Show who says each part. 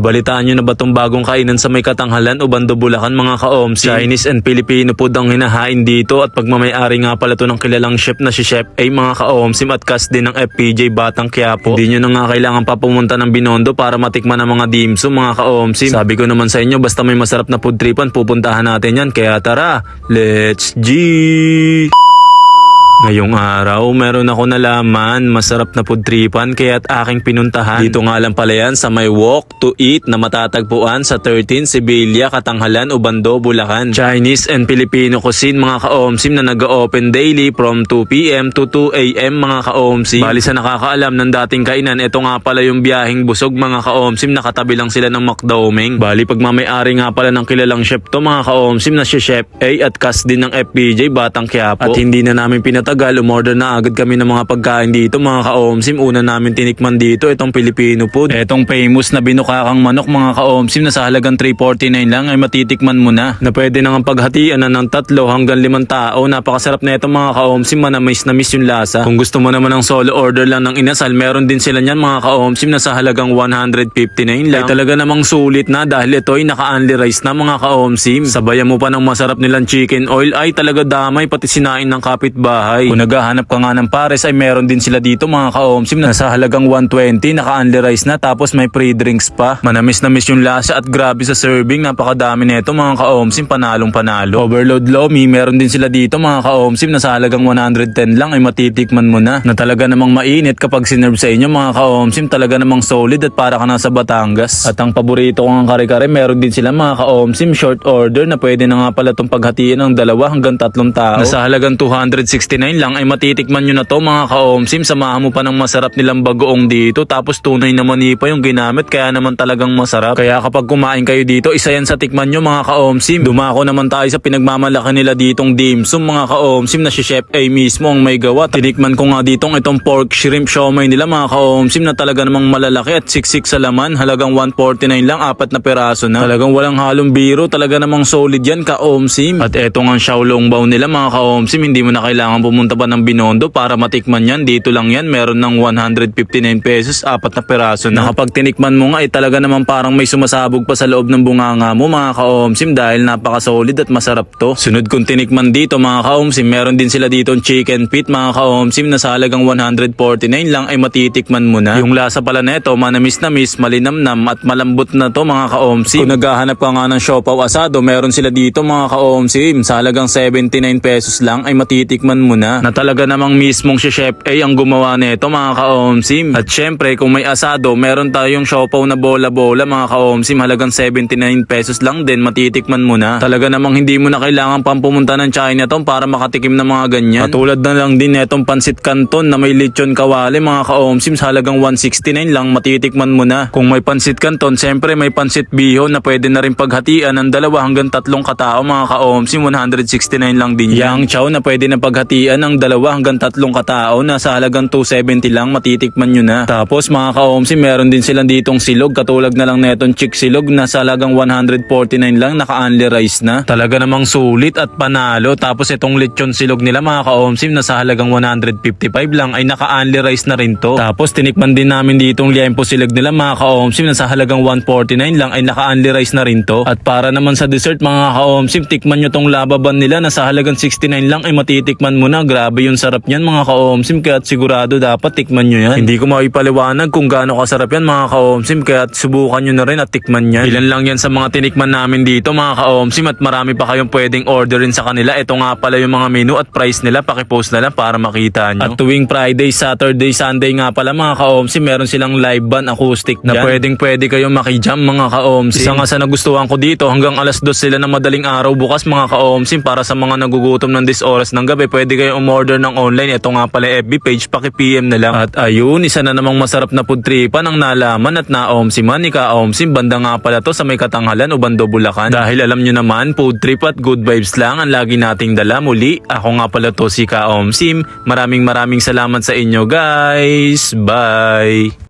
Speaker 1: Balitaan nyo na ba tong bagong kainan sa may Katanghalan, Obando, Bulacan mga ka-OMSI? Chinese and Filipino food ang hinahain dito at pagmamayari nga pala to ng kilalang chef na si Chef A mga ka-OMSI at cast din ng FPJ Batang Quiapo. Hindi nyo na nga kailangan pa pumunta ng Binondo para matikman ang mga dimsum mga ka-OMSI. Sabi ko naman sa inyo, basta may masarap na food tripan, pupuntahan natin yan. Kaya tara, let's G! Ngayong araw, meron ako nalaman, masarap na food tripan kaya't aking pinuntahan. Dito nga lang pala yan sa may walk to eat na matatagpuan sa 13 Sibilia, Katanghalan, Obando, Bulacan. Chinese and Filipino cuisine mga ka-OMSIM na nag-open daily from 2 PM to 2 AM mga ka-OMSIM. Bali sa nakakaalam ng dating kainan, ito nga pala yung biyaheng busog mga ka-OMSIM, nakatabi lang sila ng McDowming. Bali pagmamayari nga pala ng kilalang chef to mga ka-OMSIM na si Chef A at cast din ng FPJ Batang Quiapo. At hindi na namin pinatagal, umorder na agad kami ng mga pagkain dito mga ka-OMSIM. Una namin tinikman dito itong Filipino food. Etong famous na binukakang manok mga ka-OMSIM na sa halagang 349 lang ay matitikman mo na. Na pwede nang paghatian na ng 3 hanggang 5 tao. Napakasarap na itong mga ka-OMSIM, manamis na miss yung lasa. Kung gusto mo naman ng solo order lang ng inasal, meron din sila niyan mga ka-OMSIM na sa halagang 159 lang. Ay talaga namang sulit na dahil ito ay naka-only rice na mga ka-OMSIM. Sabayan mo pa ng masarap nilang chicken oil ay talaga damay pati sinain ng kapitbahay. Kung naghahanap ka nga ng pares ay meron din sila dito mga ka-OMSIM na sa halagang 120, naka-only rice na tapos may free drinks pa. Manamis na miss yung lasa at grabe sa serving, napakadami nito mga ka-OMSIM, panalong panalo. Overload Lomi, meron din sila dito mga ka-OMSIM na sa halagang 110 lang ay matitikman mo na. Na talaga namang mainit kapag sinerve sa inyo mga ka-OMSIM, talaga namang solid at para ka nasa Batangas. At ang paborito kong kare-kare, meron din sila mga ka-OMSIM short order na pwede na nga pala itong paghatiin ng 2 hanggang 3 tao. Na sa halagang 269 lang ay matitikman nyo na to mga ka-OMSIM. Samahan mo pa ng masarap nilang bagoong dito tapos tunay naman pa yung ginamit kaya naman talagang masarap. Kaya kapag kumain kayo dito, isa yan sa tikman nyo mga ka-OMSIM. Dumako naman tayo sa pinagmamalaki nila ditong dimsum mga ka-OMSIM na si Chef A mismo ang may gawa. Tinikman ko nga ditong itong pork shrimp siomai nila mga ka-OMSIM na talaga namang malalaki at siksik sa laman. Halagang 149 lang, 4 na peraso na. Talagang walang halong biro, talaga namang solid yan ka-OMSIM. At eto nga Xiaolong bao nila mga ka-OMSIM, hindi mo na kailangan pumunta pa ng Binondo para matikman yan. Dito lang yan, meron ng 159 pesos, 4 na peraso na. Kapag tinikman mo nga ay talaga naman parang may sumasabog pa sa loob ng bunganga mo mga ka-OMSIM dahil napaka-solid at masarap to. Sunod kong tinikman dito mga ka-OMSIM, meron din sila dito chicken feet mga ka-OMSIM na sa halagang 149 lang ay matitikman mo na. Yung lasa pala neto, manamis na miss, malinamnam at malambot na to mga ka-OMSIM. Kung naghahanap ka nga ng siopaw asado, meron sila dito mga ka-OMSIM sa halagang 79 pesos lang ay matitikman mo na. Na talaga namang mismong si Chef A ang gumawa nito mga ka-OMSIM. At syempre kung may asado, meron tayong siopaw na bola-bola mga ka-OMSIM, halagang 79 pesos lang din, matitikman mo na. Talaga namang hindi mo na kailangan pang pumunta ng Chinatown para makatikim ng mga ganyan. Katulad na lang din netong pansit canton na may lechon kawali mga ka-OMSIM sa halagang 169 lang, matitikman mo na. Kung may pansit canton, syempre may pansit bihon na pwede na rin paghatian ng 2 hanggang 3 katao mga ka-OMSIM, 169 lang din yan. Yang chow na pwede na paghatian ng 2 hanggang 3 katao na sa halagang 270 lang, matitikman nyo na. Tapos mga ka-OMSIM, meron din silang ditong silog katulad na lang netong chick silog na sa halagang 149 lang, naka-only rice na. Talaga namang sulit at panalo. Tapos itong lechon silog nila mga ka-OMSIM na sa halagang 155 lang ay naka-only rice na rin to. Tapos tinikman din namin ditong liempo silog nila mga ka-OMSIM na sa halagang 149 lang ay naka-only rice na rin to. At para naman sa dessert mga ka-OMSIM, tikman nyo tong lababan nila na sa halagang 69 lang ay matitikman mo na. Grabe yung sarap niyan mga ka-OMSIM, kaya sigurado dapat tikman nyo yan. Hindi ko maipaliwanag kung gaano kasarap yan mga ka-OMSIM, kaya subukan nyo na rin at tikman yan. Ilan lang yan sa mga tinikman namin dito mga ka-OMSIM at marami pa kayong pwedeng orderin sa kanila. Ito nga pala yung mga menu at price nila, pakipost na lang para makita nyo. At tuwing Friday, Saturday, Sunday nga pala mga ka-OMSIM, meron silang live band acoustic na pwede kayong makijam mga ka-OMSIM. Isa nga sa nagustuhan ko dito, hanggang 2:00 sila ng madaling araw bukas mga ka-OMSIM. Para sa mga nagugutom ng 10 oras ng gabi, pwede kayong umorder ng online. Ito nga pala FB page, paki-PM na lang. At ayun, isa na namang masarap na food tripan ang nalaman at na-OMSIM-an ni ka-OMSIM. Banda nga pala to sa may Katanghalan, Obando, Bulacan. Dahil alam nyo naman, food trip at good vibes lang ang lagi nating dala. Muli, ako nga pala to si ka-OMSIM. Maraming salamat sa inyo guys. Bye!